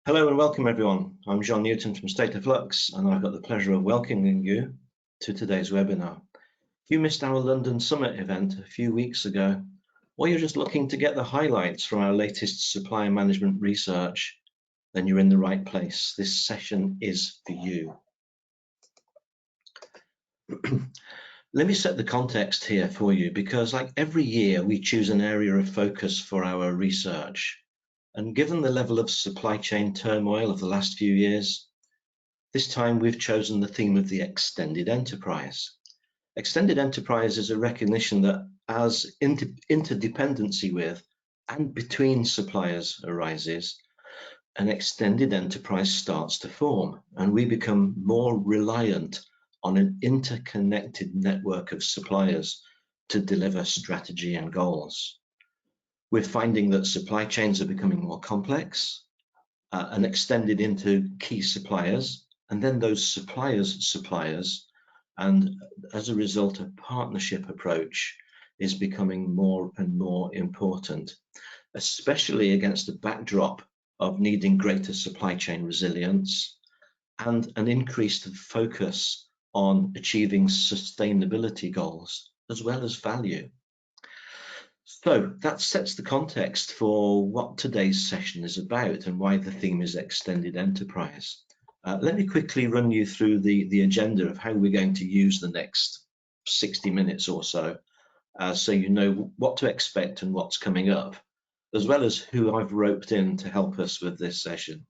Hello and welcome everyone. I'm John Newton from Flux, and I've got the pleasure of welcoming you to today's webinar. If you missed our London Summit event a few weeks ago, or you're just looking to get the highlights from our latest supplier management research, then you're in the right place. This session is for you. Let me set the context here for you, because like every year we choose an area of focus for our research. And given the level of supply chain turmoil of the last few years, this time we've chosen the theme of the extended enterprise. Extended enterprise is a recognition that as interdependency with and between suppliers arises, an extended enterprise starts to form, and we become more reliant on an interconnected network of suppliers to deliver strategy and goals. We're finding that supply chains are becoming more complex and extended into key suppliers, and then those suppliers, and as a result, a partnership approach is becoming more and more important, especially against the backdrop of needing greater supply chain resilience and an increased focus on achieving sustainability goals as well as value. So that sets the context for what today's session is about and why the theme is extended enterprise. Let me quickly run you through the agenda of how we're going to use the next 60 minutes or so, so you know what to expect and what's coming up, as well as who I've roped in to help us with this session.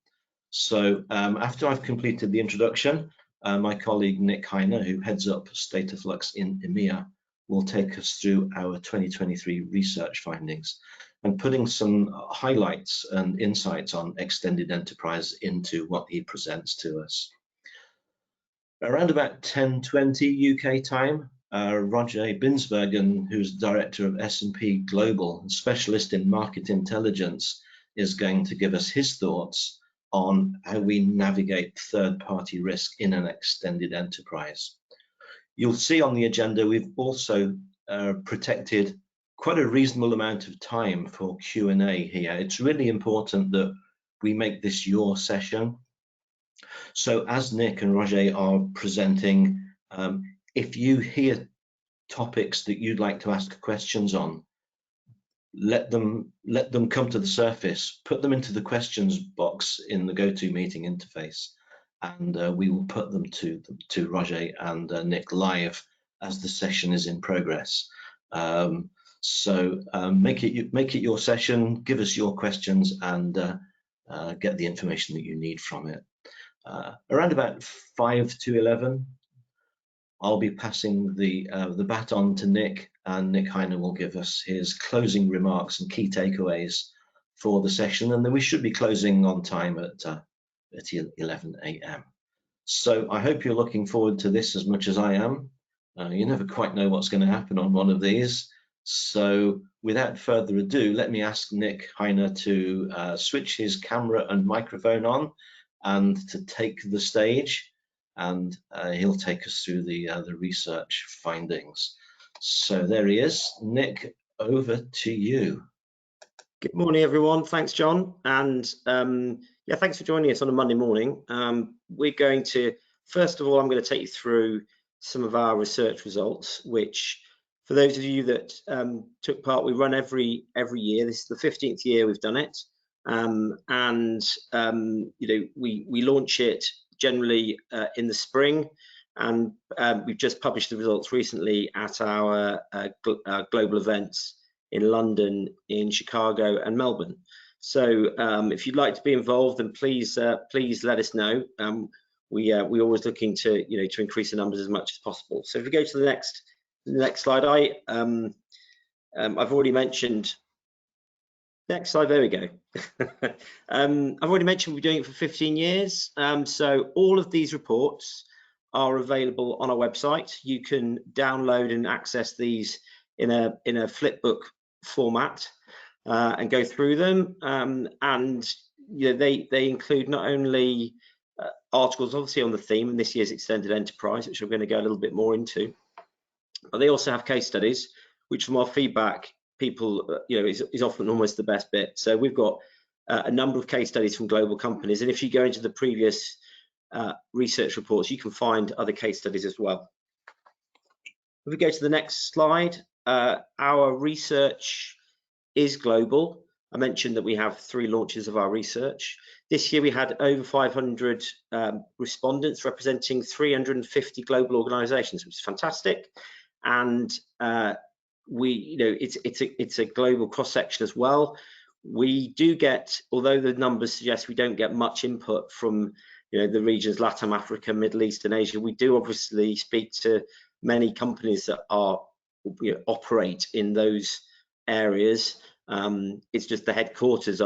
So after I've completed the introduction, my colleague Nick Heiner, who heads up Flux in EMEA, will take us through our 2023 research findings and putting some highlights and insights on extended enterprise into what he presents to us. Around about 10:20 UK time, Roger Binsbergen, who's Director of S&P Global and Specialist in Market Intelligence, is going to give us his thoughts on how we navigate third-party risk in an extended enterprise. You'll see on the agenda we've also protected quite a reasonable amount of time for Q&A here. It's really important that we make this your session. So as Nick and Roger are presenting, if you hear topics that you'd like to ask questions on, let them come to the surface, put them into the questions box in the GoToMeeting interface, and we will put them to Roger and Nick live as the session is in progress. So make it your session, give us your questions, and get the information that you need from it. Around about 5 to 11, I'll be passing the baton to Nick, and Nick Heiner will give us his closing remarks and key takeaways for the session, and then we should be closing on time at 11 AM. So I hope you're looking forward to this as much as I am. You never quite know what's going to happen on one of these. So without further ado, let me ask Nick Heiner to switch his camera and microphone on and to take the stage, and he'll take us through the research findings. So there he is. Nick, over to you. Good morning, everyone. Thanks, John. And yeah, thanks for joining us on a Monday morning. We're going to, first of all, I'm going to take you through some of our research results, which for those of you that took part, we run every year. This is the 15th year we've done it. You know, we launch it generally in the spring, and we've just published the results recently at our global events in London, in Chicago, and Melbourne. So if you'd like to be involved, then please let us know. We're always looking to to increase the numbers as much as possible. So if we go to the next slide, I've already mentioned. Next slide, there we go. I've already mentioned we're doing it for 15 years. So all of these reports are available on our website. You can download and access these in a flipbook format and go through them. And they include not only articles obviously on the theme in this year's extended enterprise, which I'm going to go a little bit more into, but they also have case studies, which from our feedback, people is often almost the best bit. So we've got a number of case studies from global companies. And if you go into the previous research reports, you can find other case studies as well. If we go to the next slide, our research is global. I mentioned that we have 3 launches of our research. This year we had over 500 respondents representing 350 global organizations, which is fantastic. And it's a global cross-section as well. We do get, although the numbers suggest we don't get much input from the regions LATAM, Africa, Middle East and Asia, we do obviously speak to many companies that are operate in those areas. It's just the headquarters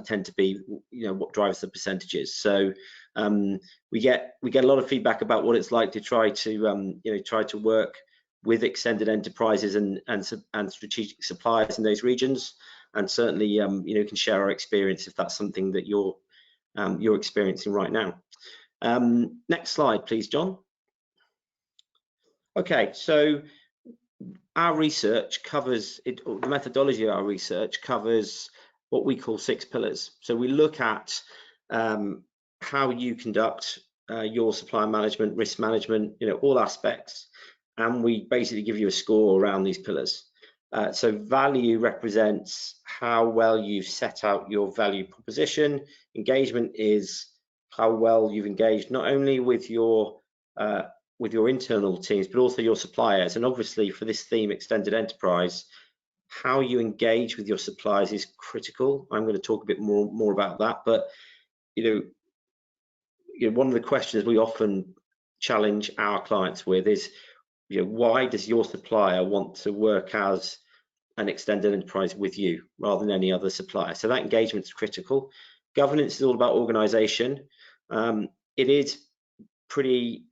tend to be what drives the percentages. So we get a lot of feedback about what it's like to try to work with extended enterprises and strategic suppliers in those regions, and certainly can share our experience if that's something that you're experiencing right now. Next slide, please, John. Okay, so our research covers the methodology of our research covers what we call 6 pillars. So we look at how you conduct your supplier management, risk management, all aspects, and we basically give you a score around these pillars. So value represents how well you've set out your value proposition. Engagement is how well you've engaged not only with your internal teams, but also your suppliers. And obviously for this theme, extended enterprise, how you engage with your suppliers is critical. I'm going to talk a bit more about that, but one of the questions we often challenge our clients with is, why does your supplier want to work as an extended enterprise with you rather than any other supplier? So that engagement is critical. Governance is all about organization. It is pretty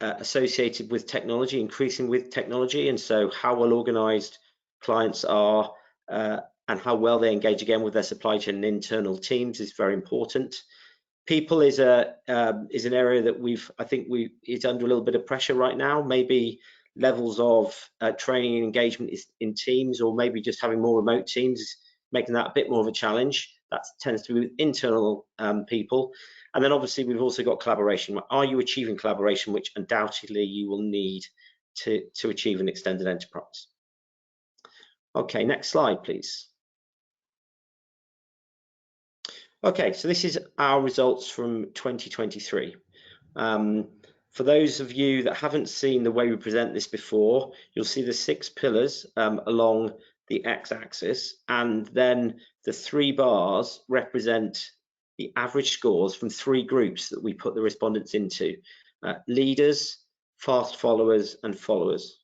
associated with technology, increasing with technology, and so how well organized clients are and how well they engage again with their supply chain and internal teams is very important. People is an area that I think it's under a little bit of pressure right now. Maybe levels of training and engagement in teams, or maybe just having more remote teams, making that a bit more of a challenge. That tends to be with internal people. And then obviously we've also got collaboration. Are you achieving collaboration, which undoubtedly you will need to achieve an extended enterprise? Okay, next slide, please. Okay, so this is our results from 2023. For those of you that haven't seen the way we present this before, you'll see the 6 pillars along the x-axis, and then the 3 bars represent the average scores from 3 groups that we put the respondents into: leaders, fast followers, and followers.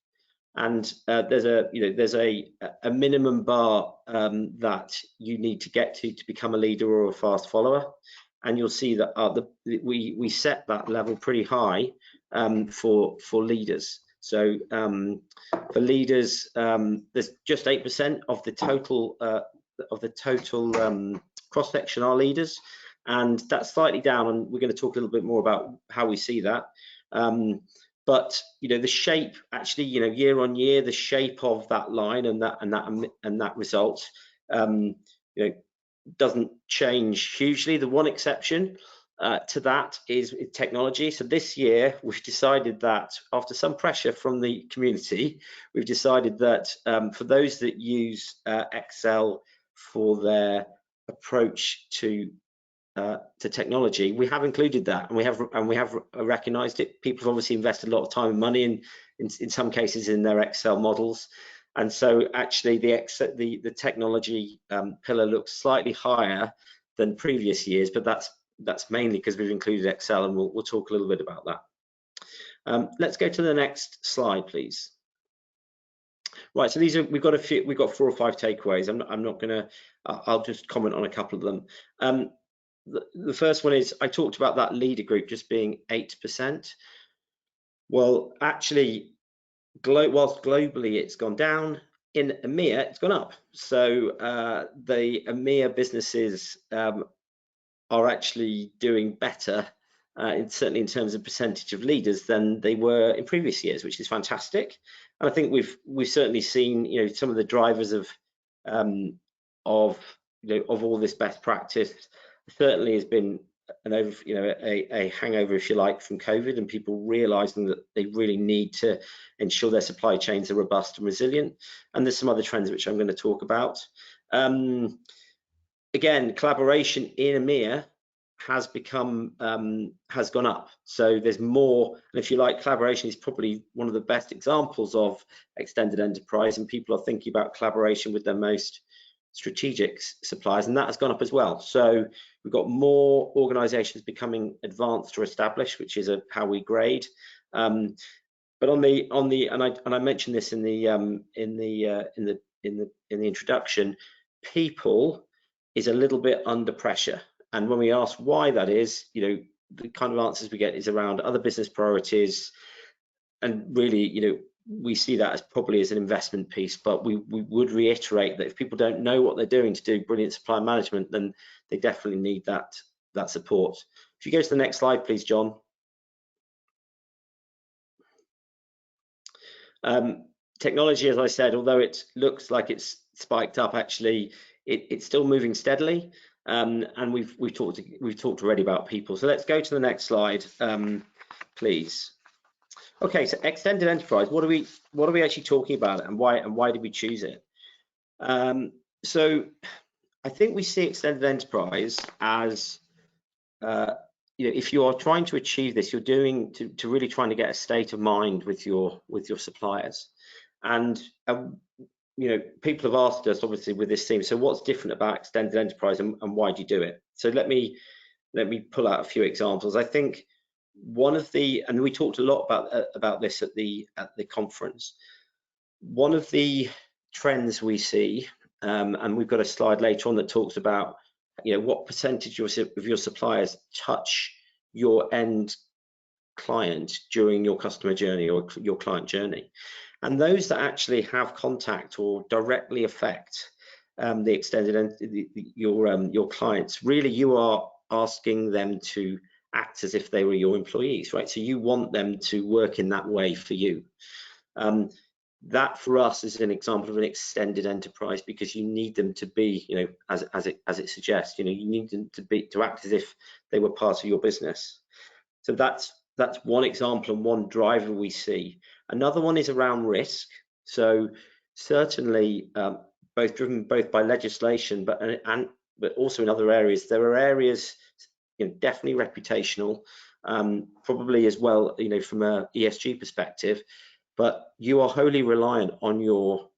And there's a minimum bar that you need to get to become a leader or a fast follower, and you'll see that we set that level pretty high for leaders. So for leaders, there's just 8% of the total cross section are leaders, and that's slightly down, and we're going to talk a little bit more about how we see that. But the shape, actually, year on year, the shape of that line and that result, doesn't change hugely. The one exception to that is technology. So this year, we've decided that after some pressure from the community, we've decided that for those that use Excel for their approach to technology, we have included that, and we have recognized it. People have obviously invested a lot of time and money in some cases in their Excel models, and so actually the technology pillar looks slightly higher than previous years, but that's mainly because we've included Excel, and we'll talk a little bit about that. Let's go to the next slide, please. Right, so we've got 4 or 5 takeaways. I'm not gonna. I'll just comment on a couple of them. The first one is, I talked about that leader group just being 8%. Well, actually, whilst globally it's gone down, in EMEA it's gone up. So the EMEA businesses are actually doing better, certainly in terms of percentage of leaders, than they were in previous years, which is fantastic. And I think we've certainly seen some of the drivers of of all this best practice certainly has been a hangover, if you like, from COVID, and people realizing that they really need to ensure their supply chains are robust and resilient. And there's some other trends which I'm going to talk about. Again, collaboration in EMEA has gone up. So there's more, and if you like, collaboration is probably one of the best examples of extended enterprise, and people are thinking about collaboration with their most strategic suppliers, and that has gone up as well. So we've got more organizations becoming advanced or established, which is how we grade. But I mentioned this in the introduction, people is a little bit under pressure. And when we ask why that is, the kind of answers we get is around other business priorities, and really, we see that as probably as an investment piece. But we would reiterate that if people don't know what they're doing to do brilliant supply management, then they definitely need that support. If you go to the next slide, please, John. Technology, as I said, although it looks like it's spiked up, actually it's still moving steadily, and we've talked already about people. So let's go to the next slide, please. Okay, so extended enterprise. What are we actually talking about, and why did we choose it? So I think we see extended enterprise as if you are trying to achieve this, you're doing to really trying to get a state of mind with your suppliers. And people have asked us, obviously, with this theme, so what's different about extended enterprise, and why do you do it? So let me pull out a few examples. I think one of the, and we talked a lot about this at the conference, one of the trends we see, and we've got a slide later on that talks about what percentage of your suppliers touch your end client during your customer journey or your client journey. And those that actually have contact or directly affect the extended your clients, really you are asking them to act as if they were your employees, right? So you want them to work in that way for you. That for us is an example of an extended enterprise, because you need them to be, as it suggests, you need them to act as if they were part of your business. So that's one example and one driver we see. Another one is around risk. So certainly driven both by legislation, but also in other areas. There are areas, definitely reputational, probably as well, from a ESG perspective. But you are wholly reliant on your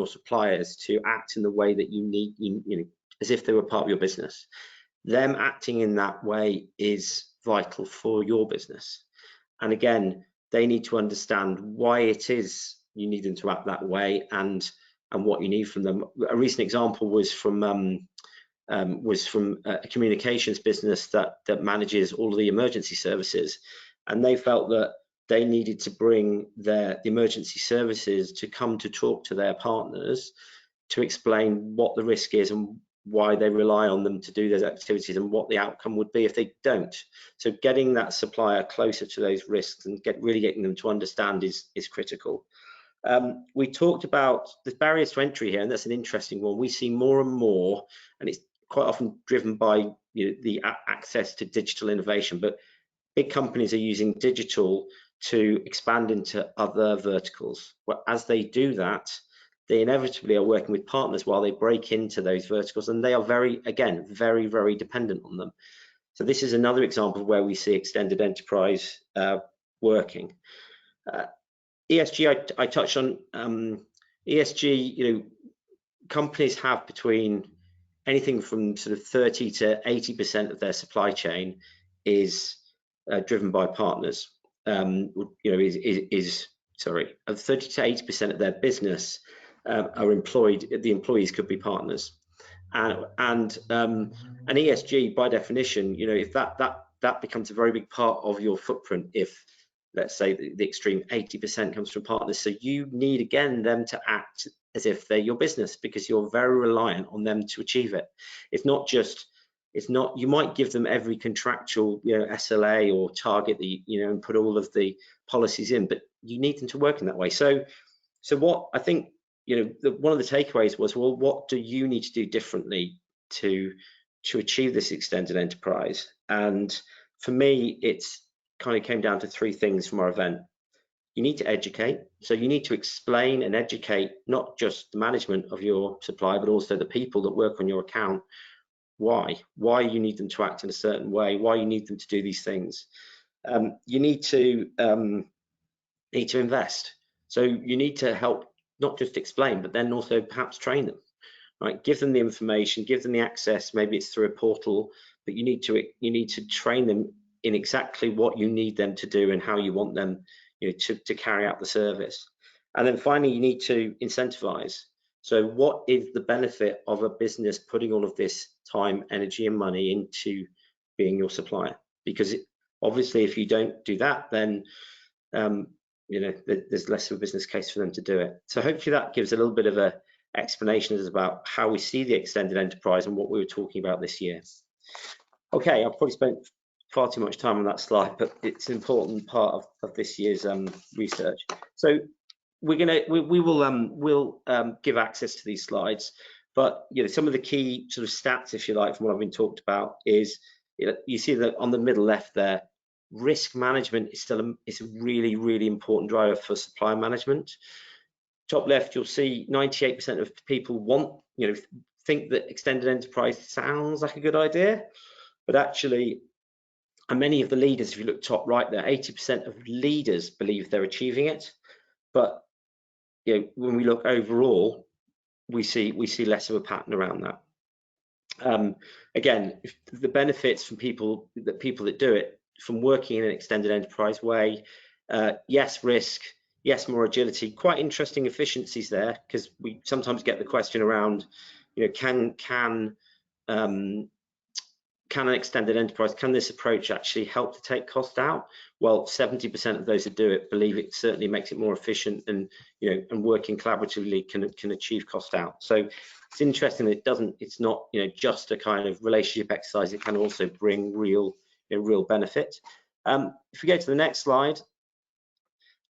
suppliers to act in the way that you need, as if they were part of your business. Them acting in that way is vital for your business. And again, they need to understand why it is you need them to act that way, and what you need from them. A recent example was from a communications business that manages all of the emergency services, and they felt that they needed to bring the emergency services to come to talk to their partners to explain what the risk is and why they rely on them to do those activities, and what the outcome would be if they don't. So getting that supplier closer to those risks and really getting them to understand is critical. We talked about the barriers to entry here, and that's an interesting one. We see more and more, and it's quite often driven by the access to digital innovation, but big companies are using digital to expand into other verticals. Well, as they do that, they inevitably are working with partners while they break into those verticals, and they are very, very dependent on them. So this is another example where we see extended enterprise working. ESG, I touched on. ESG, companies have between anything from sort of 30 to 80% of their supply chain is driven by partners. Of 30 to 80% of their business are employed. The employees could be partners, and ESG by definition, if that becomes a very big part of your footprint, if let's say the extreme 80% comes from partners, so you need again them to act as if they're your business, because you're very reliant on them to achieve it. You might give them every contractual SLA or target that and put all of the policies in, but you need them to work in that way. So what I think one of the takeaways was, well, what do you need to do differently to achieve this extended enterprise. And for me, it's kind of came down to three things from our event. You need to educate. So you need to explain and educate not just the management of your supplier, but also the people that work on your account, why you need them to act in a certain way, why you need them to do these things. You need to invest. So you need to help, not just explain, but then also perhaps train them, right? Give them the information, give them the access. Maybe it's through a portal, but you need to train them in exactly what you need them to do and how you want them, to carry out the service. And then finally, you need to incentivize. So what is the benefit of a business putting all of this time, energy, and money into being your supplier? Because obviously, if you don't do that, then there's less of a business case for them to do it. So hopefully that gives a little bit of a explanation about how we see the extended enterprise and what we were talking about this year. Okay, I've probably spent far too much time on that slide, but it's an important part of this year's research. So we'll give access to these slides, but some of the key sort of stats, if you like, from what I've been talked about is, you see that on the middle left there, risk management is still a really, really important driver for supply management. Top left, you'll see 98% of people think that extended enterprise sounds like a good idea, but actually, and many of the leaders, if you look top right there, 80% of leaders believe they're achieving it. But when we look overall, we see less of a pattern around that. Again, if the benefits from people that do it, from working in an extended enterprise way, yes, risk, yes, more agility, quite interesting efficiencies there, because we sometimes get the question around, can an extended enterprise, can this approach actually help to take cost out? Well, 70% of those that do it believe it certainly makes it more efficient, and and working collaboratively can achieve cost out. So it's interesting that it's not just a kind of relationship exercise. It can also bring real benefit. If we go to the next slide,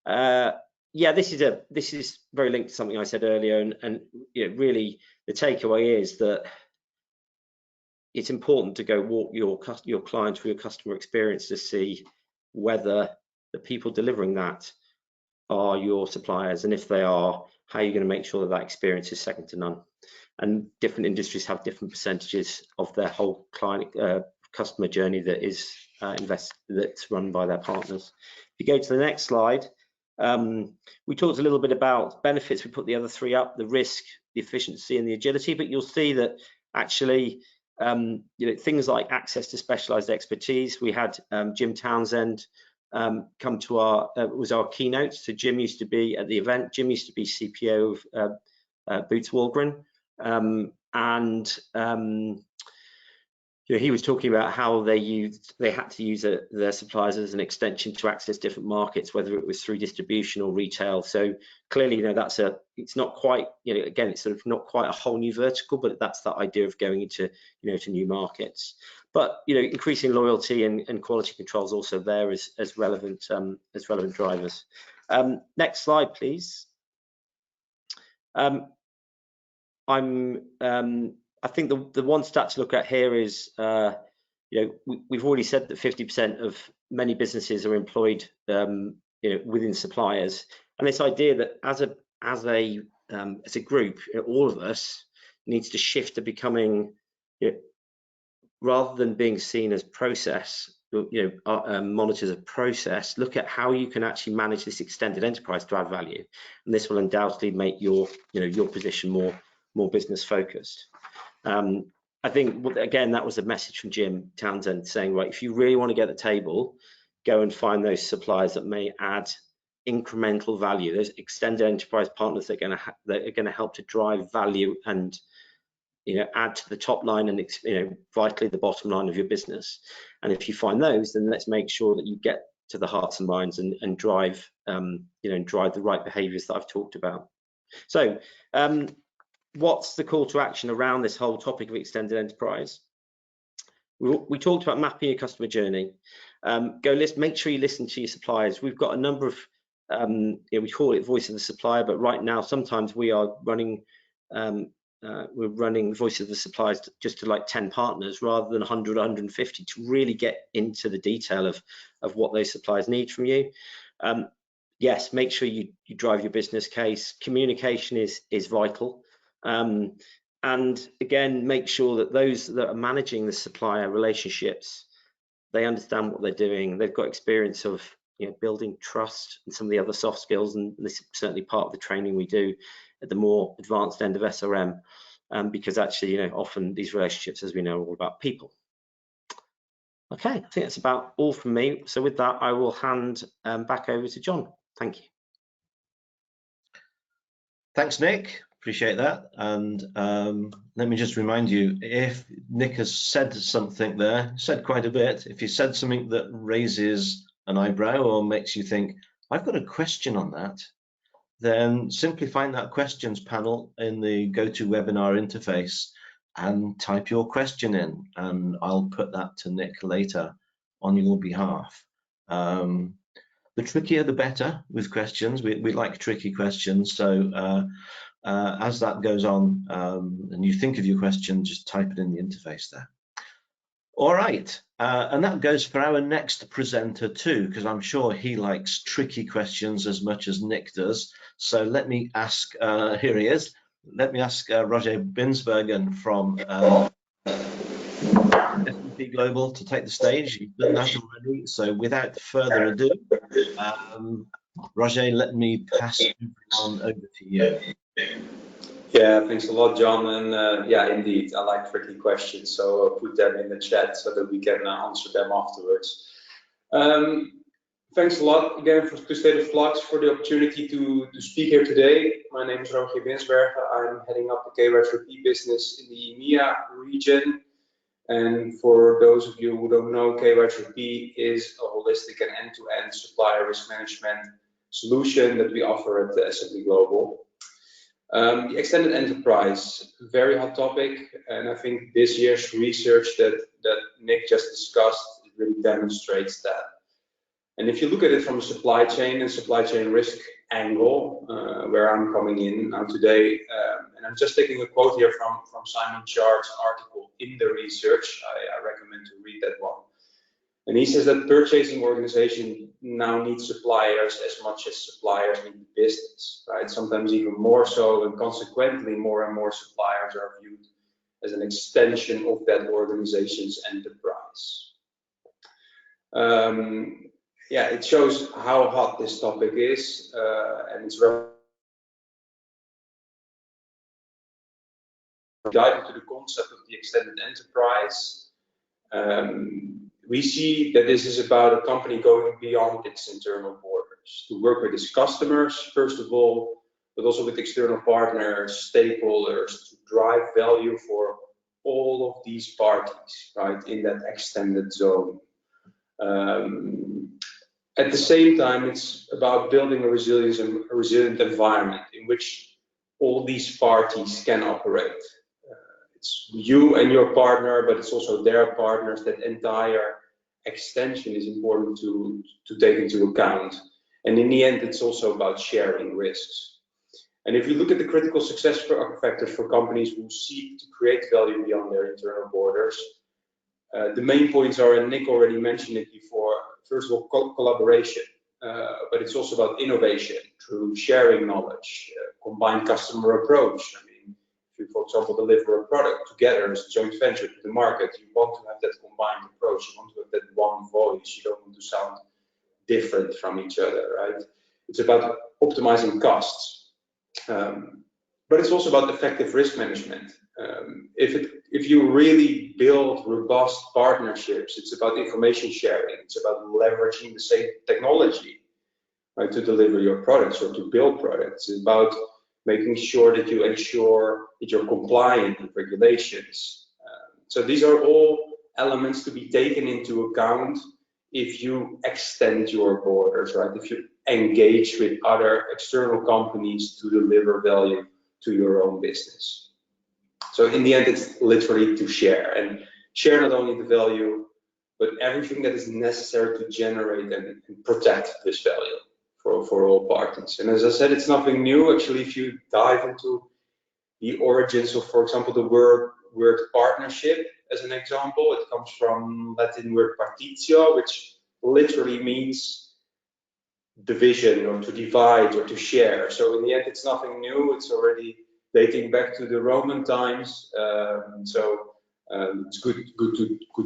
this is very linked to something I said earlier, and really the takeaway is that it's important to go walk your client through your customer experience to see whether the people delivering that are your suppliers, and if they are, how you're going to make sure that experience is second to none. And different industries have different percentages of their whole client customer journey that is that's run by their partners. If you go to the next slide, we talked a little bit about benefits. We put the other three up: the risk, the efficiency, and the agility. But you'll see that actually, things like access to specialized expertise. We had Jim Townsend come to was our keynote. So Jim used to be at the event. Jim used to be CPO of Boots Walgren, and he was talking about how they had to use their suppliers as an extension to access different markets, whether it was through distribution or retail. So clearly, it's not quite, again, it's sort of not quite a whole new vertical, but that's that idea of going into, to new markets. But increasing loyalty and quality controls also there as relevant drivers. Next slide, please. I think the one stat to look at here is, we've already said that 50% of many businesses are employed, within suppliers, and this idea that as a group, all of us needs to shift to becoming, rather than being seen as process, monitors of process, look at how you can actually manage this extended enterprise to add value, and this will undoubtedly make your position more business focused. I think, again, that was a message from Jim Townsend saying, right, if you really want to get the table, go and find those suppliers that may add incremental value. Those extended enterprise partners that are going to help to drive value and add to the top line and vitally the bottom line of your business. And if you find those, then let's make sure that you get to the hearts and minds and drive drive the right behaviors that I've talked about. So what's the call to action around this whole topic of extended enterprise? We talked about mapping your customer journey. Make sure you listen to your suppliers. We've got a number of, we call it voice of the supplier, but right now, sometimes we are running we're running Voice of the Suppliers just to like 10 partners rather than 100, 150 to really get into the detail of what those suppliers need from you. Yes, make sure you drive your business case. Communication is vital. And again, make sure that those that are managing the supplier relationships, they understand what they're doing. They've got experience of building trust and some of the other soft skills, and this is certainly part of the training we do at the more advanced end of SRM, because actually, often these relationships, as we know, are all about people. Okay, I think that's about all from me. So with that, I will hand back over to John. Thank you. Thanks, Nick. Appreciate that. And let me just remind you, if Nick has said something there, said quite a bit, if he said something that raises an eyebrow or makes you think, I've got a question on that, then simply find that questions panel in the GoToWebinar interface and type your question in, and I'll put that to Nick later on your behalf. The trickier the better with questions. We like tricky questions, so as that goes on and you think of your question, just type it in the interface there. All right, and that goes for our next presenter too, because I'm sure he likes tricky questions as much as Nick does. So let me ask, here he is, let me ask Roger Binsbergen from S&P Global to take the stage. You've done that already, so without further ado, Roger, let me pass on over to you. Yeah, thanks a lot, John. And yeah, indeed, I like tricky questions, so I'll put them in the chat so that we can answer them afterwards. Thanks a lot again to State of Flux for the opportunity to speak here today. My name is Roger Binsbergen. I'm heading up the KYC business in the EMEA region. And for those of you who don't know, KYC is a holistic and end-to-end supplier risk management solution that we offer at S&P Global. The extended enterprise, very hot topic, and I think this year's research that Nick just discussed really demonstrates that. And if you look at it from a supply chain and supply chain risk angle, where I'm coming in now today, and I'm just taking a quote here from Simon Chart's article in the research. I recommend to read that one. And he says that purchasing organizations now need suppliers as much as suppliers need the business, right? Sometimes even more so, and consequently, more and more suppliers are viewed as an extension of that organization's enterprise. Yeah, it shows how hot this topic is, and it's dive into the concept of the extended enterprise. We see that this is about a company going beyond its internal borders to work with its customers, first of all, but also with external partners, stakeholders, to drive value for all of these parties, right, in that extended zone. At the same time, it's about building a resilient environment in which all these parties can operate. It's you and your partner, but it's also their partners. That entire extension is important to take into account. And in the end, it's also about sharing risks. And if you look at the critical success factors for companies who seek to create value beyond their internal borders, the main points are, and Nick already mentioned it before, first of all, collaboration, but it's also about innovation through sharing knowledge, combined customer approach. I mean, if you, for example, deliver a product together as a joint venture to the market, you want to have that combined approach. You want to have that one voice. You don't want to sound different from each other, right? It's about optimizing costs, but it's also about effective risk management. If you really build robust partnerships, it's about information sharing. It's about leveraging the same technology, right, to deliver your products or to build products. It's about making sure that you ensure that you're compliant with regulations. So these are all elements to be taken into account if you extend your borders, right? If you engage with other external companies to deliver value to your own business. So in the end, it's literally to share, and share not only the value, but everything that is necessary to generate and protect this value for all parties. And as I said, it's nothing new. Actually, if you dive into the origins of, for example, the word partnership. As an example, it comes from Latin word partitio, which literally means division or to divide or to share. So in the end, it's nothing new. It's already dating back to the Roman times. It's good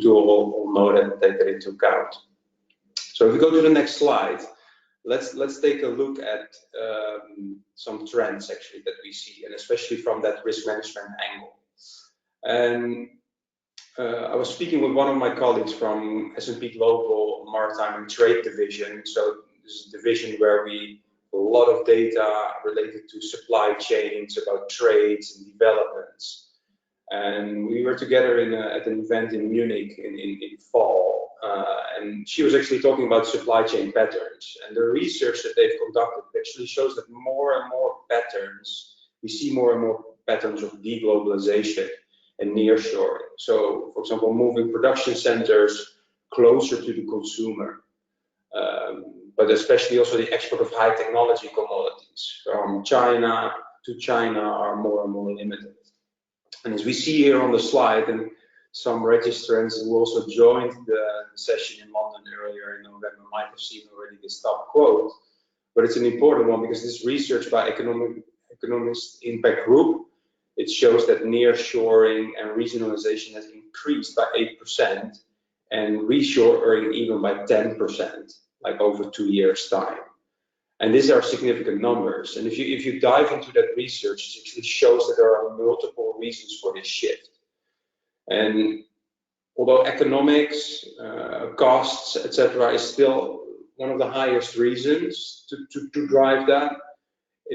to all know that and take that into account. So if we go to the next slide, let's take a look at some trends actually that we see, and especially from that risk management angle. And I was speaking with one of my colleagues from S&P Global Maritime and Trade Division. So this is a division where we a lot of data related to supply chains, about trades and developments. And we were together at an event in Munich in fall, and she was actually talking about supply chain patterns. And the research that they've conducted actually shows that more and more patterns, we see more and more patterns of deglobalization and nearshoring. So, for example, moving production centers closer to the consumer, but especially also the export of high technology commodities from China to China are more and more limited. And as we see here on the slide, and some registrants who also joined the session in London earlier in November might have seen already this top quote, but it's an important one because this research by Economist Impact Group, it shows that nearshoring and regionalization has increased by 8% and reshoring even by 10%, like over 2 years' time. And these are significant numbers. And if you dive into that research, it actually shows that there are multiple reasons for this shift. And although economics, costs, etc., is still one of the highest reasons to drive that,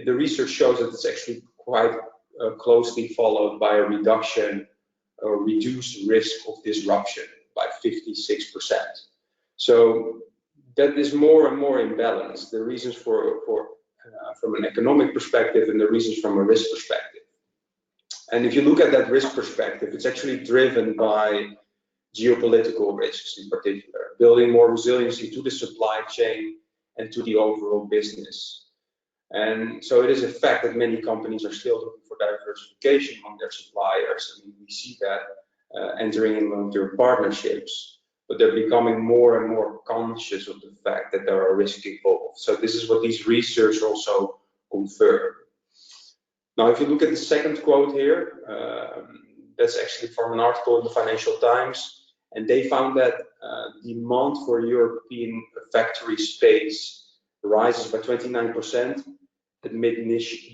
the research shows that it's actually quite closely followed by a reduction or reduced risk of disruption by 56%. So that is more and more in balance, the reasons from an economic perspective and the reasons from a risk perspective. And if you look at that risk perspective, it's actually driven by geopolitical risks in particular, building more resiliency to the supply chain and to the overall business. And so it is a fact that many companies are still looking for diversification among their suppliers. I mean, we see that entering in long-term partnerships, but they're becoming more and more conscious of the fact that there are risks involved. So this is what these research also confirm. Now, if you look at the second quote here, that's actually from an article in the Financial Times, and they found that demand for European factory space rises by 29% amid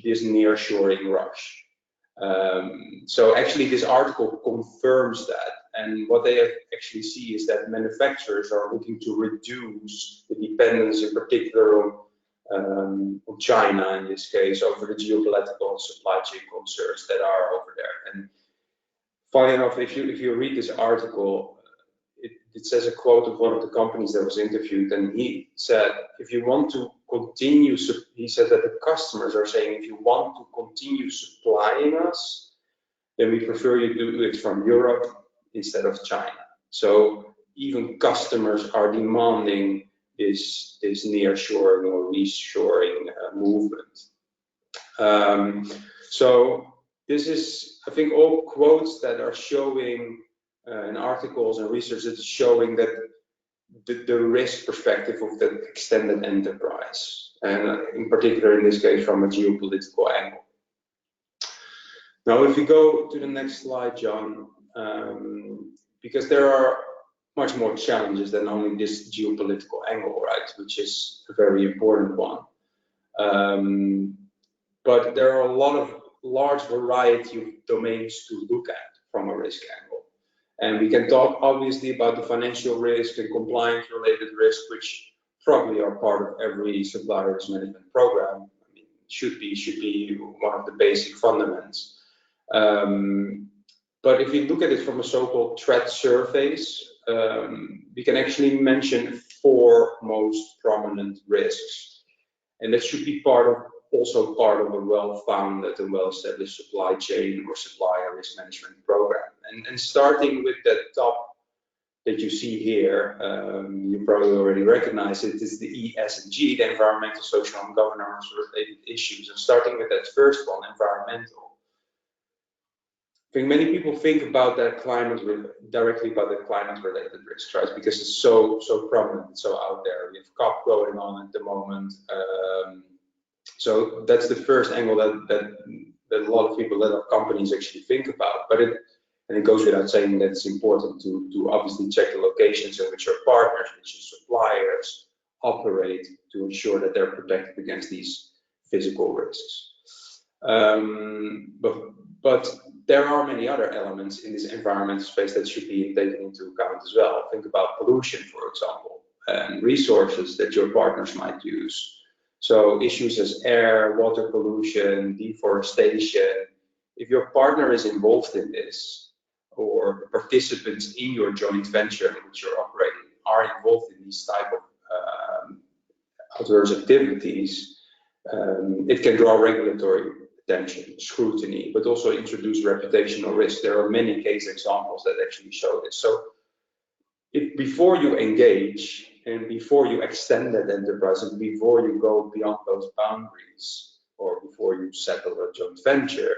this nearshoring rush. So actually this article confirms that, and what they actually see is that manufacturers are looking to reduce the dependence in particular on China in this case over the geopolitical and supply chain concerns that are over there. And funny enough, if you read this article, it says a quote of one of the companies that was interviewed, and he said, if you want to continue, he said that the customers are saying, if you want to continue supplying us, then we prefer you do it from Europe instead of China. So even customers are demanding this nearshoring or reshoring movement. So this is, I think, all quotes that are showing in articles and research that is showing that the risk perspective of the extended enterprise, and in particular in this case from a geopolitical angle. Now, if we go to the next slide, John, because there are much more challenges than only this geopolitical angle, right, which is a very important one. But there are a lot of large variety of domains to look at from a risk angle. And we can talk obviously about the financial risk and compliance related risk, which probably are part of every supplier risk management program. I mean, should be one of the basic fundamentals. But if you look at it from a so-called threat surface, we can actually mention 4 most prominent risks, and that should be also part of a well-founded and well-established supply chain or supplier risk management program. And starting with that top that you see here, you probably already recognize it, is the E, S, and G, the environmental, social, and governance related issues. And starting with that first one, environmental. I think many people think about that directly about the climate-related risks, right? Because it's so prominent, so out there. We have COP going on at the moment, so that's the first angle that a lot of people, a lot of companies actually think about. But it goes without saying that it's important to obviously check the locations in which your partners, which your suppliers, operate to ensure that they're protected against these physical risks. But there are many other elements in this environmental space that should be taken into account as well. Think about pollution, for example, and resources that your partners might use. So issues as air, water pollution, deforestation. If your partner is involved in this, or participants in your joint venture in which you're operating are involved in these type of adverse activities, it can draw regulatory attention, scrutiny, but also introduce reputational risk. There are many case examples that actually show this. So if before you engage and before you extend that enterprise and before you go beyond those boundaries or before you settle a joint venture,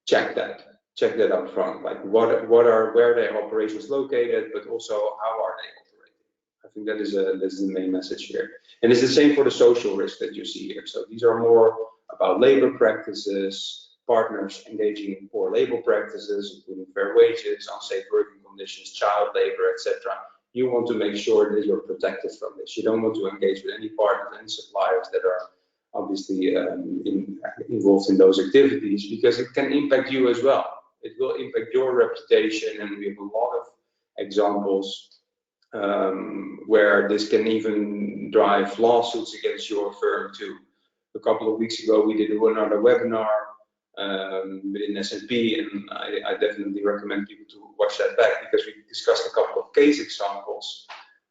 check that up front, like where are their operations located, but also how are they operating. I think that is the main message here. And it's the same for the social risk that you see here. So these are more about labor practices, partners engaging in poor labor practices, including fair wages, unsafe working conditions, child labor, etc. You want to make sure that you're protected from this. You don't want to engage with any partners and suppliers that are obviously involved in those activities, because it can impact you as well. It will impact your reputation, and we have a lot of examples where this can even drive lawsuits against your firm too. A couple of weeks ago, we did another webinar within S&P, and I definitely recommend people to watch that back, because we discussed a couple of case examples.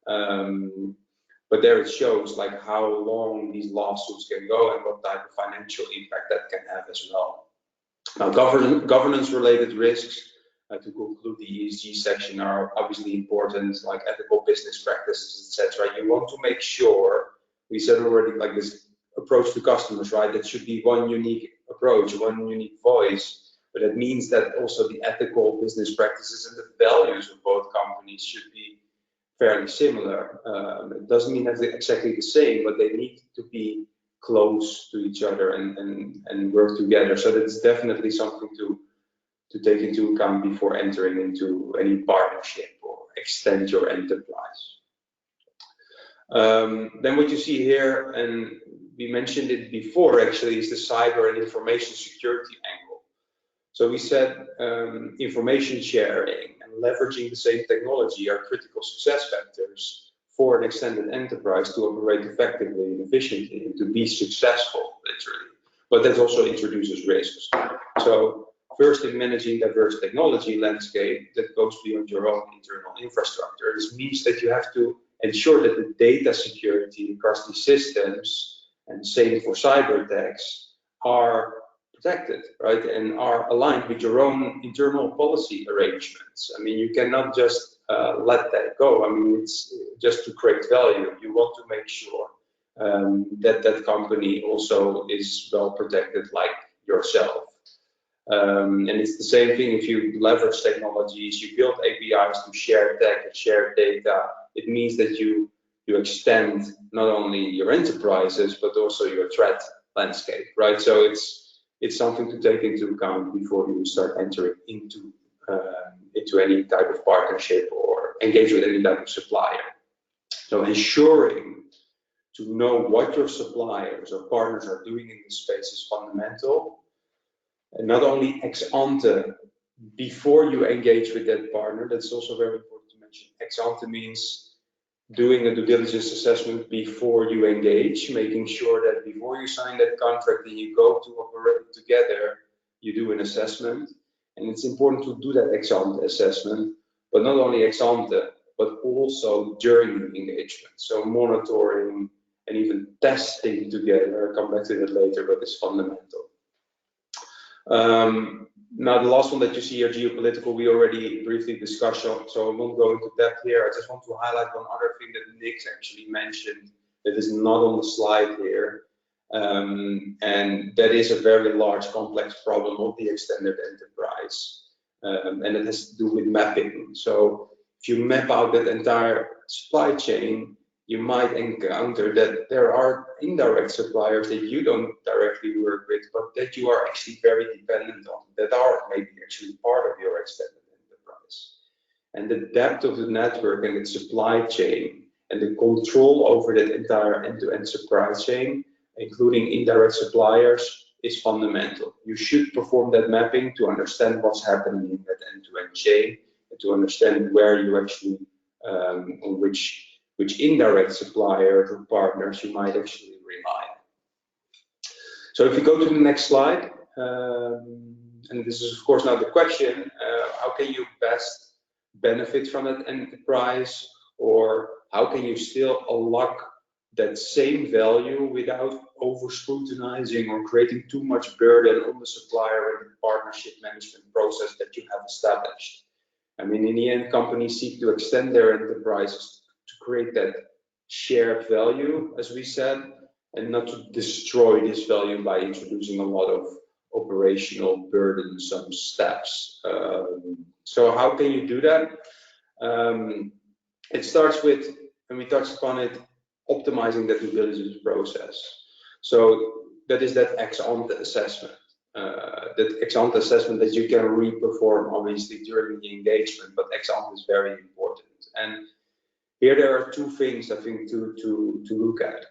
But there it shows like how long these lawsuits can go and what type of financial impact that can have as well. Now, governance-related risks, to conclude the ESG section, are obviously important, like ethical business practices, etc. You want to make sure, we said already, like this approach to customers, right? That should be one unique approach, one unique voice. But it means that also the ethical business practices and the values of both companies should be fairly similar. It doesn't mean that they're exactly the same, but they need to be close to each other and work together. So that's definitely something to take into account before entering into any partnership or extend your enterprise. Then what you see here, and we mentioned it before actually, is the cyber and information security angle. So we said information sharing and leveraging the same technology are critical success factors for an extended enterprise to operate effectively and efficiently and to be successful, literally. But that also introduces risks. So first, in managing diverse technology landscape that goes beyond your own internal infrastructure, this means that you have to ensure that the data security across these systems, and same for cyber attacks, are protected, right, and are aligned with your own internal policy arrangements. I mean, you cannot just let that go. I mean, it's just to create value. You want to make sure that that company also is well protected, like yourself. And it's the same thing if you leverage technologies, you build APIs to share tech and share data. It means that you extend not only your enterprises, but also your threat landscape, right? So it's something to take into account before you start entering into any type of partnership or engage with any type of supplier. So ensuring to know what your suppliers or partners are doing in this space is fundamental. And not only ex ante, before you engage with that partner, that's also very important to mention. Ex ante means doing a due diligence assessment before you engage, making sure that before you sign that contract and you go to operate together, you do an assessment. And it's important to do that ex ante assessment, but not only ex ante, but also during the engagement. So monitoring and even testing together, I'll come back to that later, but it's fundamental. Now, the last one that you see here, geopolitical, we already briefly discussed, so I won't go into depth here. I just want to highlight one other thing that Nick actually mentioned that is not on the slide here, And that is a very large, complex problem of the extended enterprise. And it has to do with mapping. So if you map out that entire supply chain, you might encounter that there are indirect suppliers that you don't directly work with, but that you are actually very dependent on, that are maybe actually part of your extended enterprise. And the depth of the network and its supply chain and the control over that entire end-to-end supply chain, including indirect suppliers, is fundamental. You should perform that mapping to understand what's happening in that end-to-end chain, and to understand where you actually, on which indirect suppliers or partners you might actually rely on. So if you go to the next slide, and this is of course now the question, how can you best benefit from that enterprise, or how can you still unlock that same value without over scrutinizing or creating too much burden on the supplier and the partnership management process that you have established? I mean, in the end, companies seek to extend their enterprises to create that shared value, as we said, and not to destroy this value by introducing a lot of operational burdensome steps. So how can you do that? It starts with, and we touched upon it, optimizing the due diligence process. So that is that ex-ante assessment. That ex-ante assessment that you can re-perform obviously during the engagement, but ex-ante is very important. And here there are two things I think to look at.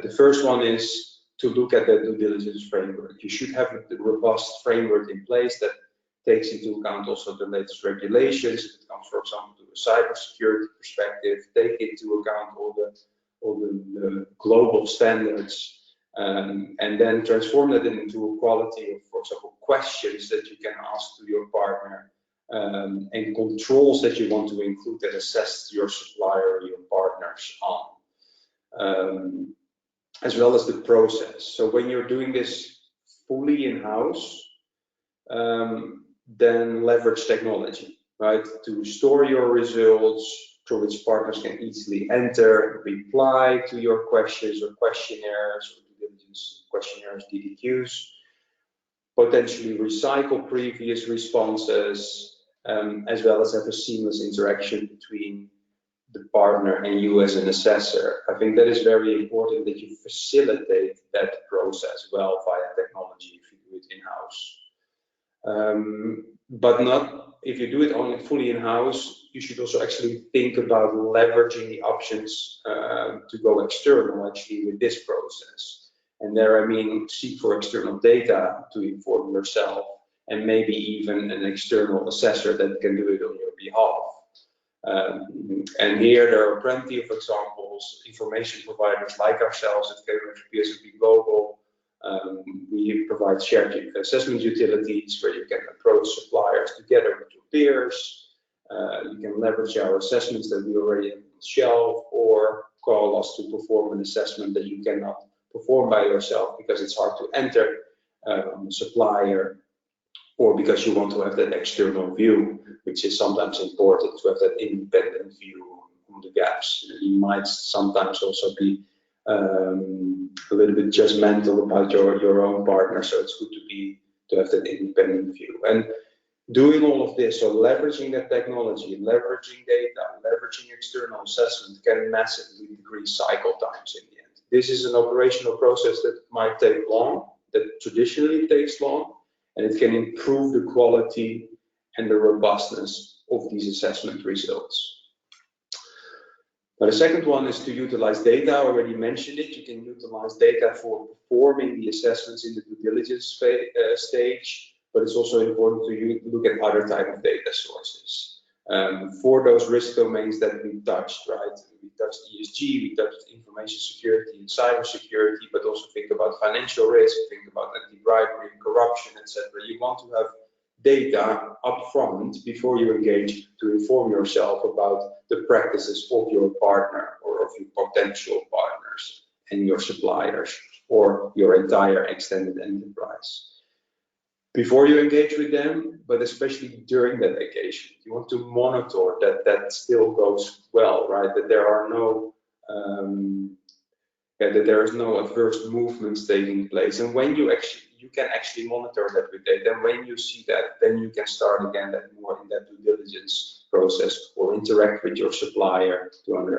The first one is to look at the due diligence framework. You should have a robust framework in place that takes into account also the latest regulations. If it comes, for example, to a cybersecurity perspective, take into account all the global standards, and then transform that into a quality of, for example, questions that you can ask to your partner, and controls that you want to include that assess your supplier or your partners on, as well as the process. So when you're doing this fully in-house, then leverage technology, right, to store your results, through which partners can easily enter, reply to your questions or questionnaires, or due diligence questionnaires, DDQs, potentially recycle previous responses, as well as have a seamless interaction between the partner and you as an assessor. I think that is very important, that you facilitate that process well via technology if you do it in-house. But not, if you do it only fully in-house, you should also actually think about leveraging the options to go external actually with this process. And there I mean seek for external data to inform yourself, and maybe even an external assessor that can do it on your behalf. And here there are plenty of examples. Information providers like ourselves at PSP Global, we provide shared assessment utilities where you can approach suppliers together with your peers. You can leverage our assessments that we already have on the shelf, or call us to perform an assessment that you cannot perform by yourself because it's hard to enter supplier, or because you want to have that external view, which is sometimes important to have that independent view on the gaps. You might sometimes also be a little bit judgmental about your own partner, so it's good to have that independent view. And doing all of this, so leveraging that technology, leveraging data, leveraging external assessment, can massively decrease cycle times in the end. This is an operational process that might take long, that traditionally takes long, and it can improve the quality and the robustness of these assessment results. Now, the second one is to utilize data. I already mentioned it. You can utilize data for performing the assessments in the due diligence stage, but it's also important to look at other type of data sources for those risk domains that we touched, right? We touched ESG, we touched information security and cybersecurity, but also think about financial risk, think about anti-bribery and corruption, etc. You want to have data upfront before you engage to inform yourself about the practices of your partner or of your potential partners and your suppliers or your entire extended enterprise. Before you engage with them, but especially during that engagement, you want to monitor that that still goes well, right? That there are no that there is no adverse movements taking place. And when you can actually monitor that with data. And when you see that, then you can start again that more in-depth due diligence process, or interact with your supplier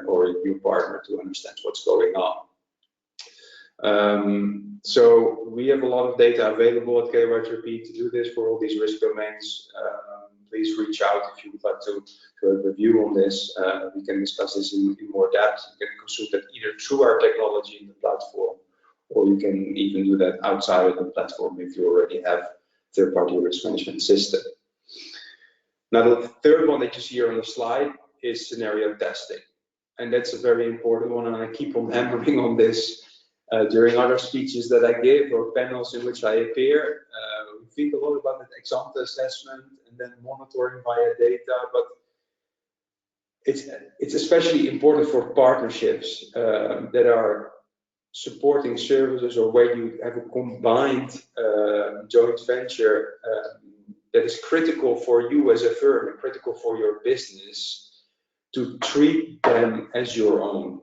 or your partner to understand what's going on. So we have a lot of data available at KYTRP to do this for all these risk domains. Please reach out if you would like to have a review on this. We can discuss this in more depth. You can consult that either through our technology in the platform, or you can even do that outside of the platform if you already have third-party risk management system. Now, the third one that you see here on the slide is scenario testing. And that's a very important one, and I keep on hammering on this during other speeches that I give or panels in which I appear. We think a lot about that ex-ante assessment and then monitoring via data, but it's especially important for partnerships that are supporting services, or where you have a combined joint venture that is critical for you as a firm and critical for your business, to treat them as your own,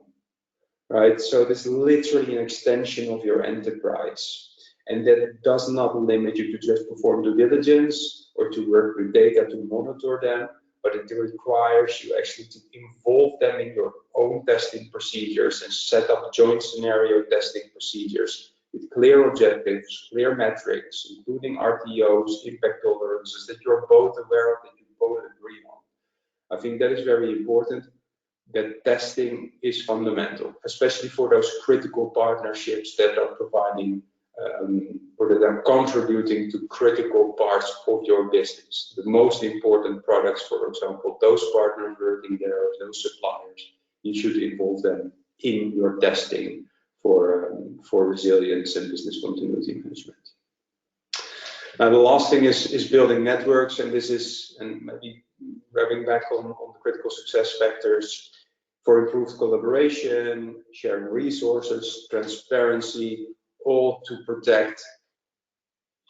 right? So this is literally an extension of your enterprise, and that does not limit you to just perform due diligence or to work with data to monitor them, but it requires you actually to involve them in your own testing procedures and set up joint scenario testing procedures with clear objectives, clear metrics, including RTOs, impact tolerances, that you're both aware of, that you both agree on. I think that is very important, that testing is fundamental, especially for those critical partnerships that are providing or that are contributing to critical parts of your business. The most important products, for example, those partners working there, those suppliers, you should involve them in your testing for resilience and business continuity management. Now, the last thing is building networks, and this is, and maybe grabbing back on the critical success factors for improved collaboration, sharing resources, transparency, all to protect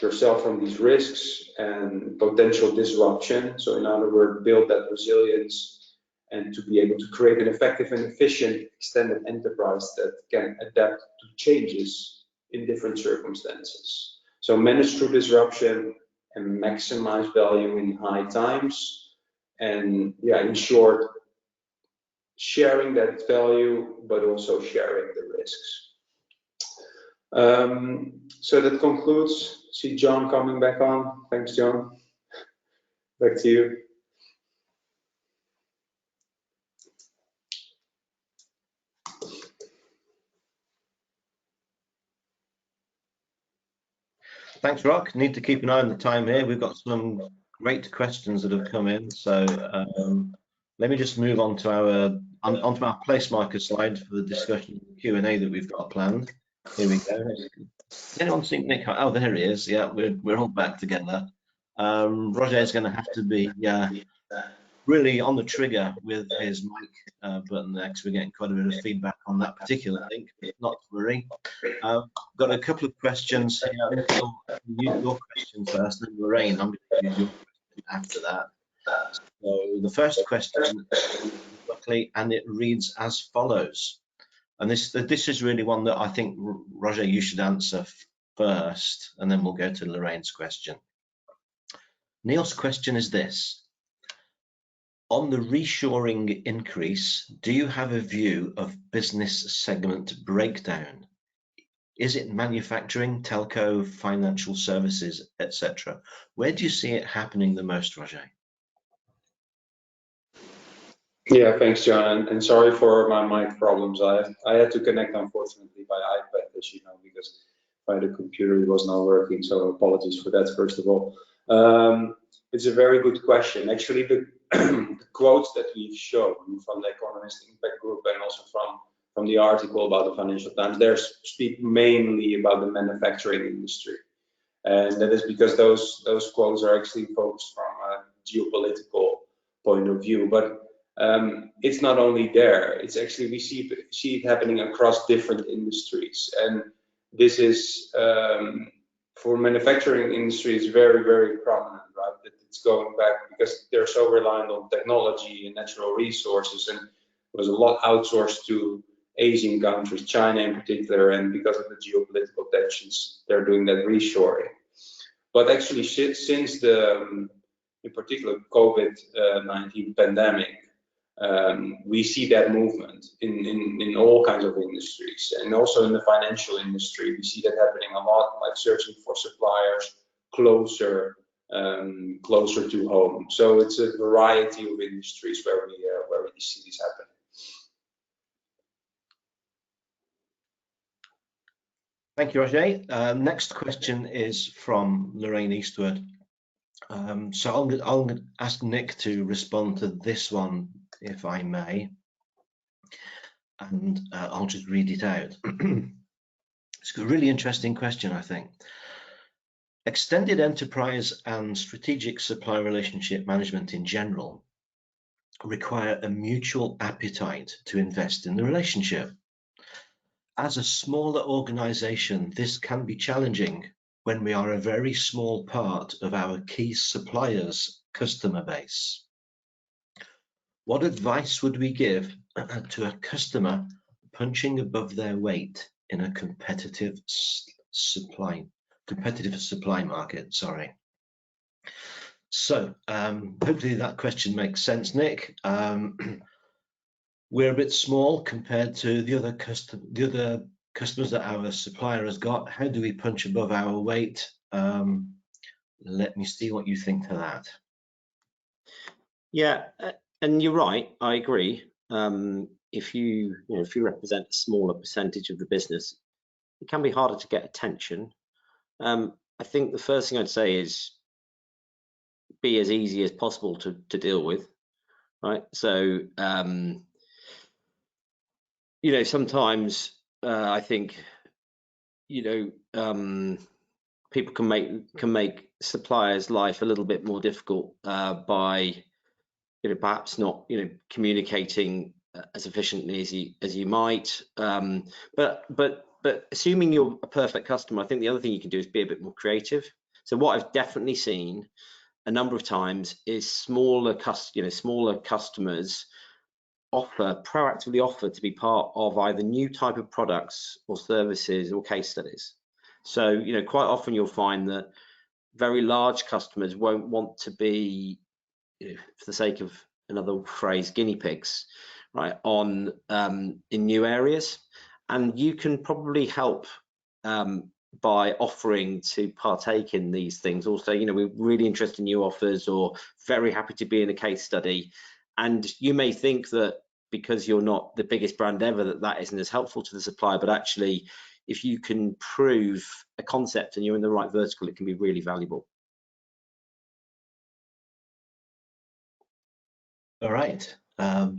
yourself from these risks and potential disruption. So in other words, build that resilience and to be able to create an effective and efficient extended enterprise that can adapt to changes in different circumstances. So manage through disruption and maximize value in high times. And yeah, in short, sharing that value, but also sharing the risks. So that concludes. See John coming back on. Thanks, John. Back to you. Thanks, Rock. Need to keep an eye on the time here. We've got some great questions that have come in. So let me just move on to onto our place marker slide for the discussion Q&A that we've got planned. Here we go. Does anyone see Nick? Oh, there he is. Yeah, we're all back together. Roger is going to have to be really on the trigger with his mic button there, because we're getting quite a bit of feedback on that particular link. Not to worry. Got a couple of questions here. Your question first, then Lorraine, I'm going to use your question after that. So the first question, quickly, and it reads as follows. And this is really one that I think, Roger, you should answer first, and then we'll go to Lorraine's question. Neil's question is this: on the reshoring increase, do you have a view of business segment breakdown? Is it manufacturing, telco, financial services, etc.? Where do you see it happening the most, Roger? Yeah, thanks, John, and sorry for my mic problems. I had to connect, unfortunately, by iPad, as you know, because by the computer it was not working. So apologies for that, first of all. It's a very good question. Actually, the quotes that we've shown from the Economist Impact Group and also from the article about the Financial Times, they speak mainly about the manufacturing industry, and that is because those quotes are actually focused from a geopolitical point of view, but it's not only there. It's actually, we see it happening across different industries, and this is for manufacturing industry is very, very prominent, right? That it's going back because they're so reliant on technology and natural resources, and was a lot outsourced to Asian countries, China in particular, and because of the geopolitical tensions, they're doing that reshoring. But actually, since the, in particular, COVID-19 pandemic, we see that movement in all kinds of industries, and also in the financial industry. We see that happening a lot, like searching for suppliers closer to home. So it's a variety of industries where we see this happening. Thank you, Roger. Next question is from Lorraine Eastwood. So I'll ask Nick to respond to this one, if I may, and I'll just read it out. It's a really interesting question, I think. Extended enterprise and strategic supply relationship management in general require a mutual appetite to invest in the relationship. As a smaller organization, this can be challenging when we are a very small part of our key suppliers' customer base. What advice would we give to a customer punching above their weight in a competitive supply market? Sorry. So hopefully that question makes sense, Nick. We're a bit small compared to the other customers that our supplier has got. How do we punch above our weight? Let me see what you think to that. Yeah, and you're right. I agree. If you represent a smaller percentage of the business, it can be harder to get attention. I think the first thing I'd say is be as easy as possible to deal with, right? So sometimes I think people can make suppliers' life a little bit more difficult by perhaps not communicating as efficiently as you might. But assuming you're a perfect customer, I think the other thing you can do is be a bit more creative. So what I've definitely seen a number of times is smaller customers proactively offer to be part of either new type of products or services or case studies. So quite often you'll find that very large customers won't want to be, for the sake of another phrase, guinea pigs, right, in new areas, and you can probably help by offering to partake in these things. Also, we're really interested in new offers or very happy to be in a case study. And you may think that because you're not the biggest brand ever, that isn't as helpful to the supplier, but actually, if you can prove a concept and you're in the right vertical, it can be really valuable. All right.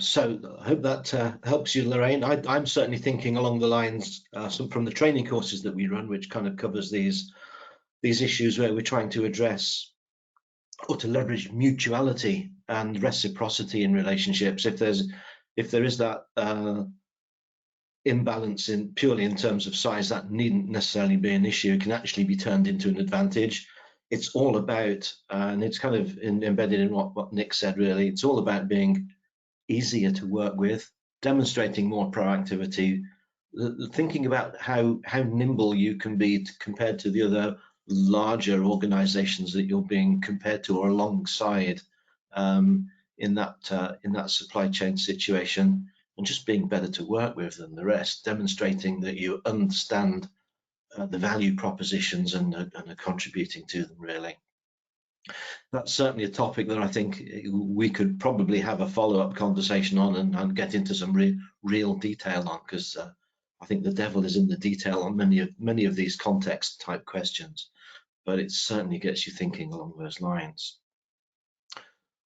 So I hope that helps you, Lorraine. I'm certainly thinking along the lines from the training courses that we run, which kind of covers these issues where we're trying to address or to leverage mutuality and reciprocity in relationships. If there is that imbalance purely in terms of size, that needn't necessarily be an issue. It can actually be turned into an advantage. It's all about, and it's kind of embedded in what Nick said, really, it's all about being easier to work with, demonstrating more proactivity, thinking about how nimble you can be compared to the other larger organizations that you're being compared to or alongside in that supply chain situation, and just being better to work with than the rest, demonstrating that you understand the value propositions and are contributing to them, really. That's certainly a topic that I think we could probably have a follow-up conversation on and get into some real detail on, because I think the devil is in the detail on many of these context type questions, but it certainly gets you thinking along those lines.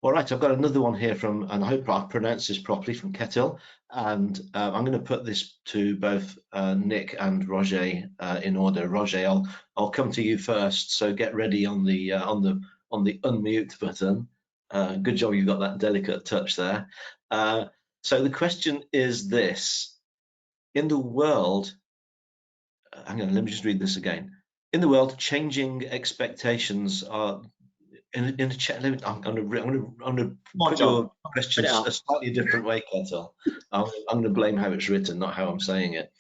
All right, I've got another one here from, and I hope I pronounced this properly, from Ketil, and I'm going to put this to both Nick and Roger in order. Roger, I'll come to you first, so get ready on the unmute button. Good job, you've got that delicate touch there. So the question is this: in the world, hang on, let me just read this again. In the world, changing expectations are in the chat, I'm going to put John, your question a slightly different way, Ketil. I'm going to blame how it's written, not how I'm saying it.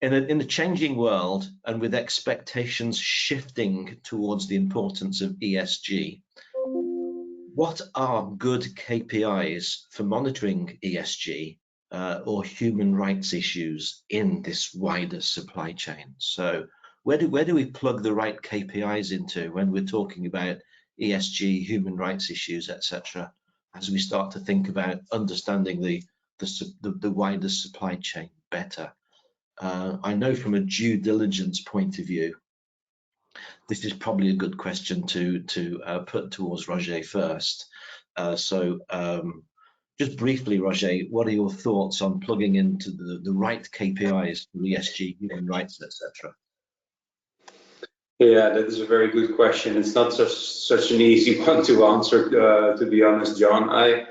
In a changing world, and with expectations shifting towards the importance of ESG, what are good KPIs for monitoring ESG or human rights issues in this wider supply chain? So where do we plug the right KPIs into when we're talking about ESG, human rights issues, etc., as we start to think about understanding the wider supply chain better? I know from a due diligence point of view, this is probably a good question to put towards Roger first. Just briefly, Roger, what are your thoughts on plugging into the right KPIs for ESG, human rights, etc.? Yeah, that is a very good question. It's not such an easy one to answer, to be honest, John. I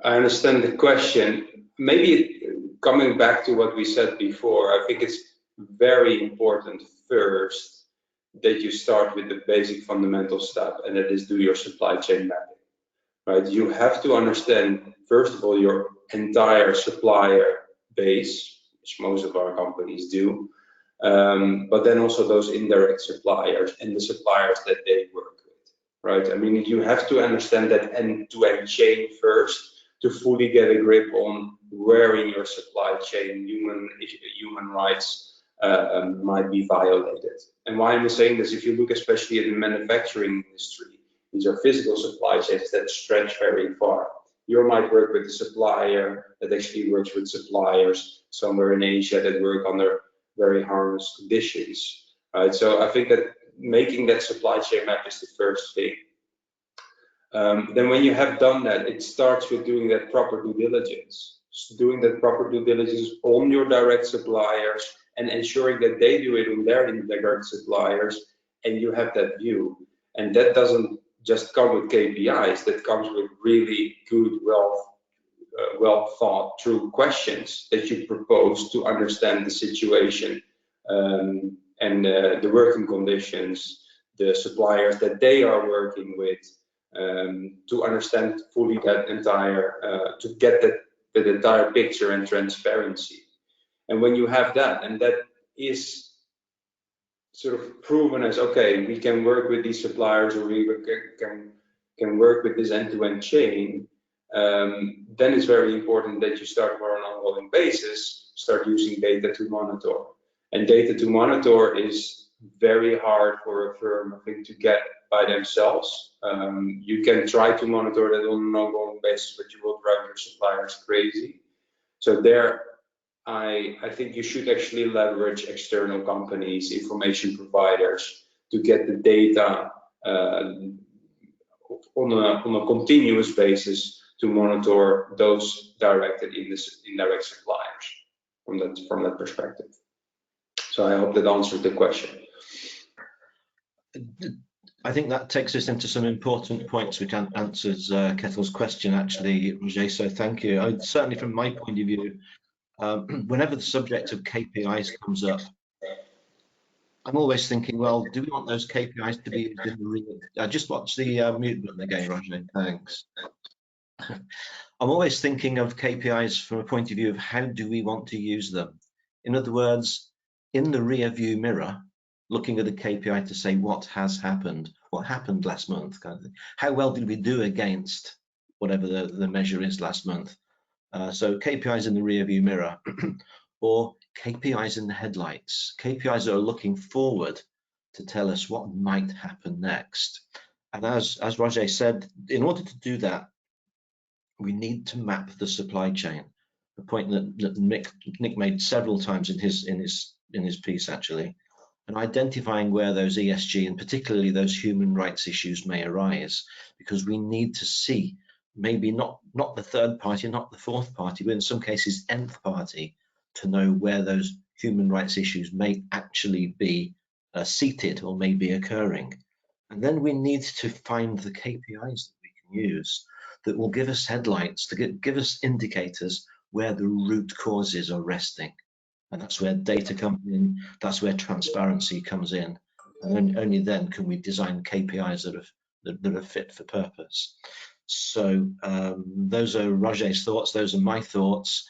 understand the question. Maybe coming back to what we said before, I think it's very important first that you start with the basic fundamental step, and that is do your supply chain mapping, right? You have to understand, first of all, your entire supplier base, which most of our companies do, but then also those indirect suppliers and the suppliers that they work with, right? I mean, you have to understand that end-to-end chain first to fully get a grip on where in your supply chain human rights might be violated. And why I'm saying this, if you look especially at the manufacturing industry, these are physical supply chains that stretch very far. You might work with a supplier that actually works with suppliers somewhere in Asia that work under very harmless conditions, right? So I think that making that supply chain map is the first thing. Then when you have done that, it starts with doing that proper due diligence. Doing that proper due diligence on your direct suppliers and ensuring that they do it on their indirect suppliers, and you have that view. And that doesn't just come with KPIs, that comes with really good, well thought through questions that you propose to understand the situation and the working conditions, the suppliers that they are working with, to understand fully that entire, to get that entire picture and transparency. And when you have that, and that is sort of proven as, okay, we can work with these suppliers, or we can work with this end-to-end chain, then it's very important that you start on an ongoing basis, start using data to monitor. And data to monitor is very hard for a firm, I think, to get by themselves. You can try to monitor that on an ongoing basis, but you will drive your suppliers crazy. So there, I think you should actually leverage external companies, information providers, to get the data on a continuous basis to monitor those direct and indirect suppliers from that perspective. So I hope that answers the question. I think that takes us into some important points, which answers Ketil's question, actually, Roger. So thank you. Certainly, from my point of view, whenever the subject of KPIs comes up, I'm always thinking, well, do we want those KPIs to be used in the real? I just watched the mute button again, Roger. Thanks. I'm always thinking of KPIs from a point of view of how do we want to use them. In other words, in the rear view mirror, looking at a KPI to say what has happened, what happened last month, kind of thing. How well did we do against whatever the measure is last month? So KPIs in the rear view mirror, or KPIs in the headlights. KPIs that are looking forward to tell us what might happen next. And as Roger said, in order to do that, we need to map the supply chain. A point that Nick made several times in his piece, actually, and identifying where those ESG and particularly those human rights issues may arise, because we need to see maybe not the third party, not the fourth party, but in some cases nth party, to know where those human rights issues may actually be seated or may be occurring. And then we need to find the KPIs that we can use that will give us headlights, to give us indicators where the root causes are resting. And that's where data comes in, that's where transparency comes in. and only then can we design KPIs that are fit for purpose. So those are Roger's thoughts. Those are my thoughts.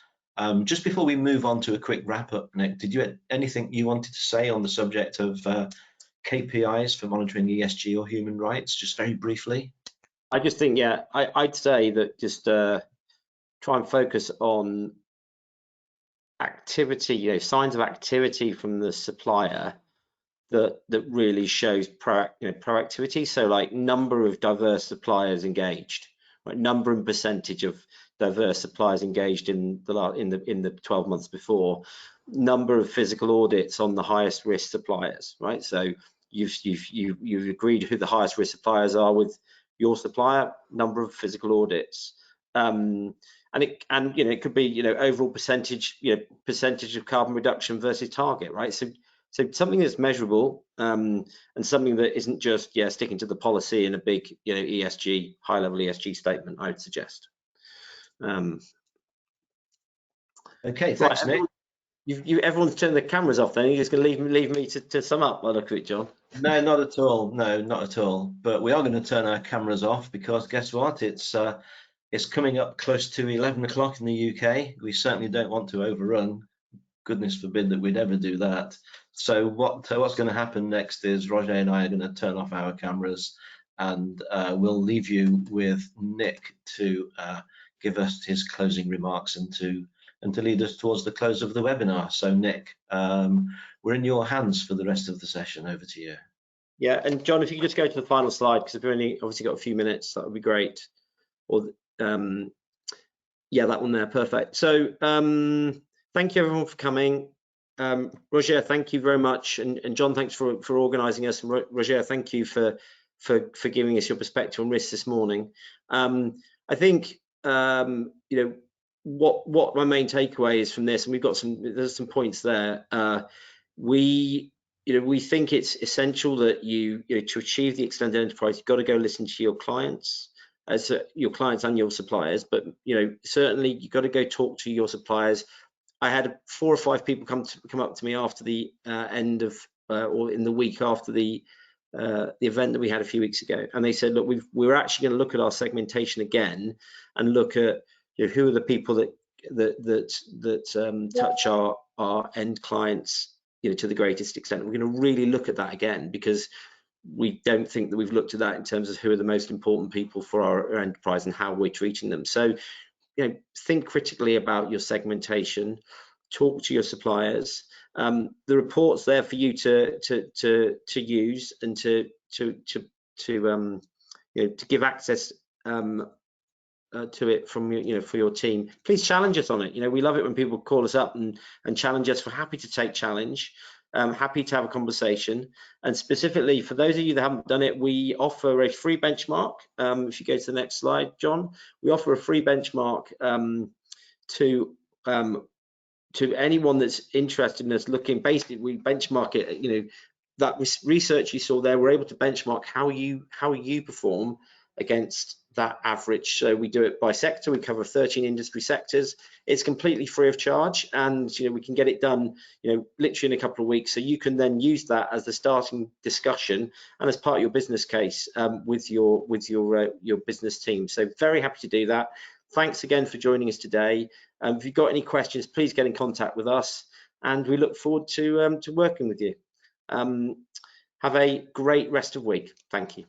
Just before we move on to a quick wrap up, Nick, did you have anything you wanted to say on the subject of KPIs for monitoring ESG or human rights, just very briefly? I just think, yeah, I'd say that just try and focus on activity, signs of activity from the supplier that really shows proactivity. So like number of diverse suppliers engaged, right? Number and percentage of diverse suppliers engaged in the 12 months before, number of physical audits on the highest risk suppliers, right? So you've agreed who the highest risk suppliers are with your supplier, number of physical audits. And it could be overall percentage of carbon reduction versus target, right? So something that's measurable, and something that isn't just sticking to the policy in a big ESG, high level ESG statement, I would suggest. Okay, thanks, right, Nick. Everyone's turned their cameras off. Then you're just going to leave me to sum up. I look at it, John. No, not at all. No, not at all. But we are going to turn our cameras off because guess what? It's coming up close to 11 o'clock in the UK. We certainly don't want to overrun. Goodness forbid that we'd ever do that. So what's going to happen next is Roger and I are going to turn off our cameras, and we'll leave you with Nick to give us his closing remarks and to lead us towards the close of the webinar. So Nick, we're in your hands for the rest of the session. Over to you. Yeah, and John, if you could just go to the final slide, because we've only obviously got a few minutes, that would be great. Or yeah, that one there, perfect. So thank you everyone for coming. Roger, thank you very much, and John, thanks for organising us. And Roger, thank you for giving us your perspective on risk this morning. I think what my main takeaway is from this, and there's some points there. We think it's essential that to achieve the extended enterprise, you've got to go listen to your clients. Your clients and your suppliers, but certainly you've got to go talk to your suppliers. I had 4 or 5 people come up to me after the end of or in the week after the event that we had a few weeks ago, and they said, look, we're actually going to look at our segmentation again and look at who are the people that touch our end clients to the greatest extent. We're going to really look at that again, because we don't think that we've looked at that in terms of who are the most important people for our enterprise and how we're treating them. So, think critically about your segmentation, talk to your suppliers. The report's there for you to use and to give access to it from for your team. Please challenge us on it. We love it when people call us up and challenge us. We're happy to take challenge. Happy to have a conversation. And specifically for those of you that haven't done it, we offer a free benchmark. If you go to the next slide, John, we offer a free benchmark to anyone that's interested in us looking. Basically, we benchmark it. That research you saw there, we're able to benchmark how you perform against that average. So we do it by sector. We cover 13 industry sectors. It's completely free of charge, and we can get it done literally in a couple of weeks. So you can then use that as the starting discussion and as part of your business case with your business team. So very happy to do that. Thanks again for joining us today. If you've got any questions, please get in contact with us, and we look forward to working with you. Have a great rest of week. Thank you.